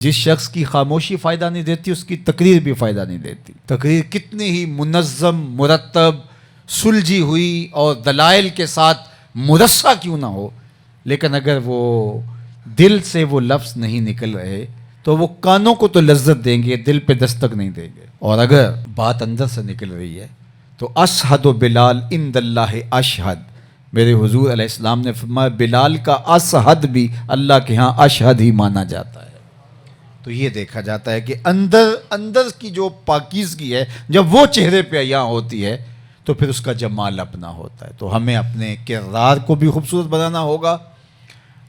جس شخص کی خاموشی فائدہ نہیں دیتی اس کی تقریر بھی فائدہ نہیں دیتی. تقریر کتنی ہی منظم، مرتب، سلجھی ہوئی اور دلائل کے ساتھ مرصع کیوں نہ ہو، لیکن اگر وہ دل سے وہ لفظ نہیں نکل رہے تو وہ کانوں کو تو لذت دیں گے، دل پہ دستک نہیں دیں گے. اور اگر بات اندر سے نکل رہی ہے تو اشہد و بلال عند اللہ اشہد، میرے حضور علیہ السلام نے فرمایا بلال کا اشہد بھی اللہ کے ہاں اشہد ہی مانا جاتا ہے. تو یہ دیکھا جاتا ہے کہ اندر کی جو پاکیزگی ہے جب وہ چہرے پہ عیاں ہوتی ہے تو پھر اس کا جمال اپنا ہوتا ہے. تو ہمیں اپنے کردار کو بھی خوبصورت بنانا ہوگا،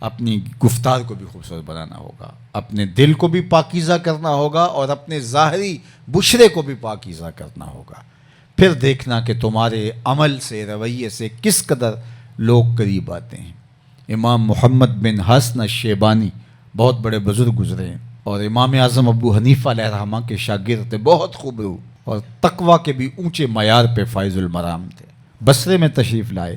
اپنی گفتار کو بھی خوبصورت بنانا ہوگا، اپنے دل کو بھی پاکیزہ کرنا ہوگا اور اپنے ظاہری بشرے کو بھی پاکیزہ کرنا ہوگا. پھر دیکھنا کہ تمہارے عمل سے، رویے سے کس قدر لوگ قریب آتے ہیں. امام محمد بن حسن الشیبانی بہت بڑے بزرگ گزرے ہیں اور امام اعظم ابو حنیفہ علیہ الرحمہ کے شاگرد تھے، بہت خوبرو اور تقویٰ کے بھی اونچے معیار پہ فائز المرام تھے. بصرے میں تشریف لائے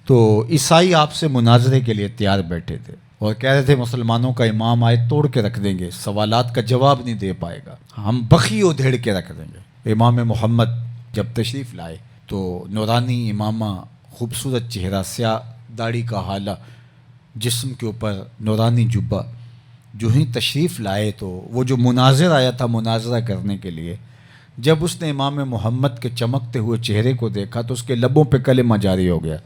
تو عیسائی آپ سے مناظرے کے لیے تیار بیٹھے تھے اور کہہ رہے تھے مسلمانوں کا امام آئے توڑ کے رکھ دیں گے، سوالات کا جواب نہیں دے پائے گا، ہم بخی و دھیڑ کے رکھ دیں گے. امام محمد جب تشریف لائے تو نورانی امامہ، خوبصورت چہرہ، سیاہ داڑھی کا حالہ، جسم کے اوپر نورانی جبہ، جو ہی تشریف لائے تو وہ جو مناظر آیا تھا مناظرہ کرنے کے لیے، جب اس نے امام محمد کے چمکتے ہوئے چہرے کو دیکھا تو اس کے لبوں پہ کلمہ جاری ہو گیا.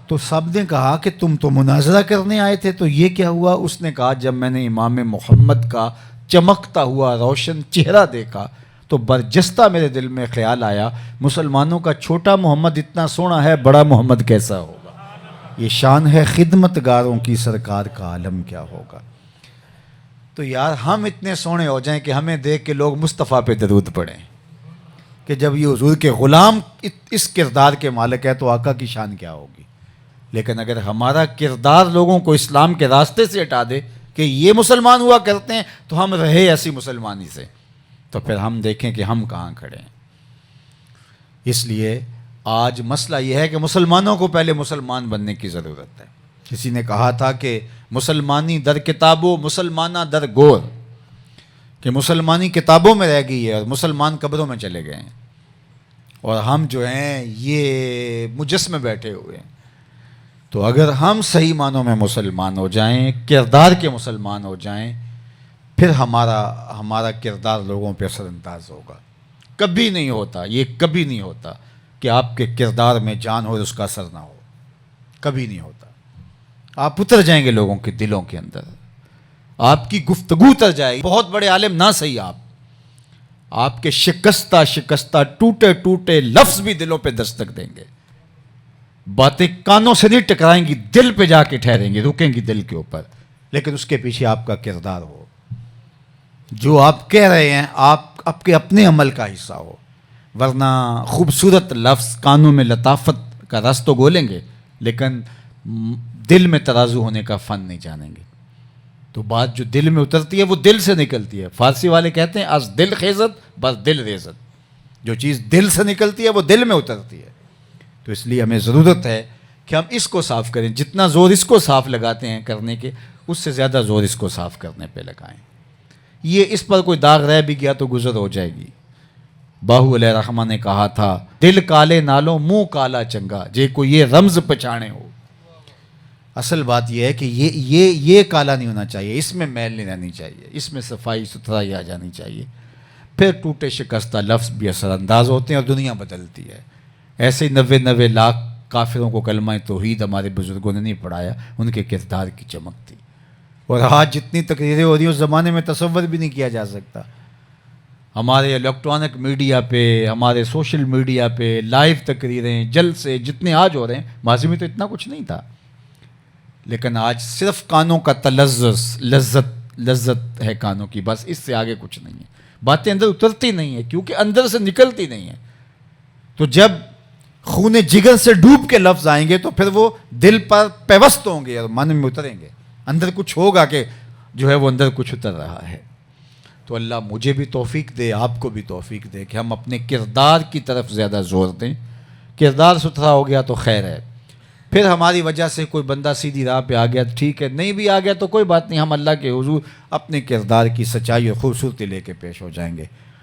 تو سب نے کہا کہ تم تو مناظرہ کرنے آئے تھے تو یہ کیا ہوا؟ اس نے کہا جب میں نے امام محمد کا چمکتا ہوا روشن چہرہ دیکھا تو برجستہ میرے دل میں خیال آیا مسلمانوں کا چھوٹا محمد اتنا سونا ہے، بڑا محمد کیسا ہوگا. یہ شان ہے خدمتگاروں کی، سرکار کا عالم کیا ہوگا. تو یار ہم اتنے سونے ہو جائیں کہ ہمیں دیکھ کے لوگ مصطفیٰ پہ درود پڑھیں کہ جب یہ حضور کے غلام اس کردار کے مالک ہے تو آقا کی شان کیا ہوگی. لیکن اگر ہمارا کردار لوگوں کو اسلام کے راستے سے ہٹا دے کہ یہ مسلمان ہوا کرتے ہیں تو ہم رہے ایسی مسلمانی سے، تو پھر ہم دیکھیں کہ ہم کہاں کھڑے ہیں. اس لیے آج مسئلہ یہ ہے کہ مسلمانوں کو پہلے مسلمان بننے کی ضرورت ہے. کسی نے کہا تھا کہ مسلمانی در کتابوں مسلمانہ در گور، کہ مسلمانی کتابوں میں رہ گئی ہے اور مسلمان قبروں میں چلے گئے ہیں اور ہم جو ہیں یہ مجسمے بیٹھے ہوئے ہیں. تو اگر ہم صحیح معنوں میں مسلمان ہو جائیں، کردار کے مسلمان ہو جائیں، پھر ہمارا کردار لوگوں پہ اثر انداز ہوگا. کبھی نہیں ہوتا، یہ کبھی نہیں ہوتا کہ آپ کے کردار میں جان ہو اور اس کا اثر نہ ہو، کبھی نہیں ہوتا. آپ اتر جائیں گے لوگوں کے دلوں کے اندر، آپ کی گفتگو اتر جائے گی. بہت بڑے عالم نہ صحیح، آپ کے شکستہ ٹوٹے لفظ بھی دلوں پہ دستک دیں گے. باتیں کانوں سے نہیں ٹکرائیں گی، دل پہ جا کے ٹھہریں گی، رکیں گی دل کے اوپر. لیکن اس کے پیچھے آپ کا کردار ہو، جو آپ کہہ رہے ہیں آپ کے اپنے عمل کا حصہ ہو. ورنہ خوبصورت لفظ کانوں میں لطافت کا رس تو گولیں گے لیکن دل میں ترازو ہونے کا فن نہیں جانیں گے. تو بات جو دل میں اترتی ہے وہ دل سے نکلتی ہے. فارسی والے کہتے ہیں از دل خیزت بس دل ریزت، جو چیز دل سے نکلتی ہے وہ دل میں اترتی ہے. تو اس لیے ہمیں ضرورت ہے کہ ہم اس کو صاف کریں. جتنا زور اس کو صاف لگاتے ہیں کرنے کے، اس سے زیادہ زور اس کو صاف کرنے پہ لگائیں. یہ اس پر کوئی داغ رہ بھی گیا تو گزر ہو جائے گی. باہو علیہ رحمہ نے کہا تھا دل کالے نالوں منہ کالا چنگا، جے کو یہ رمز پہچانے ہو. اصل بات یہ ہے کہ یہ کالا نہیں ہونا چاہیے، اس میں میل نہیں رہنی چاہیے، اس میں صفائی ستھرائی آ جانی چاہیے. پھر ٹوٹے شکستہ لفظ بھی اثر انداز ہوتے ہیں اور دنیا بدلتی ہے. ایسے 90 لاکھ کافروں کو کلمہ توحید ہمارے بزرگوں نے نہیں پڑھایا، ان کے کردار کی چمک تھی. اور آج جتنی تقریریں ہو رہی ہیں اس زمانے میں تصور بھی نہیں کیا جا سکتا. ہمارے الیکٹرانک میڈیا پہ، ہمارے سوشل میڈیا پہ لائیو تقریریں، جلسے جتنے آج ہو رہے ہیں، ماضی میں تو اتنا کچھ نہیں تھا. لیکن آج صرف کانوں کا تلذذ، لذت ہے کانوں کی، بس اس سے آگے کچھ نہیں ہے. باتیں اندر اترتی نہیں ہیں کیونکہ اندر سے نکلتی نہیں ہیں. تو جب خون جگر سے ڈوب کے لفظ آئیں گے تو پھر وہ دل پر پیوست ہوں گے اور من میں اتریں گے. اندر کچھ ہوگا کہ جو ہے وہ اندر کچھ اتر رہا ہے. تو اللہ مجھے بھی توفیق دے، آپ کو بھی توفیق دے کہ ہم اپنے کردار کی طرف زیادہ زور دیں. کردار ستھرا ہو گیا تو خیر ہے، پھر ہماری وجہ سے کوئی بندہ سیدھی راہ پہ آ گیا ٹھیک ہے، نہیں بھی آ گیا تو کوئی بات نہیں، ہم اللہ کے حضور اپنے کردار کی سچائی اور خوبصورتی لے کے پیش ہو جائیں گے۔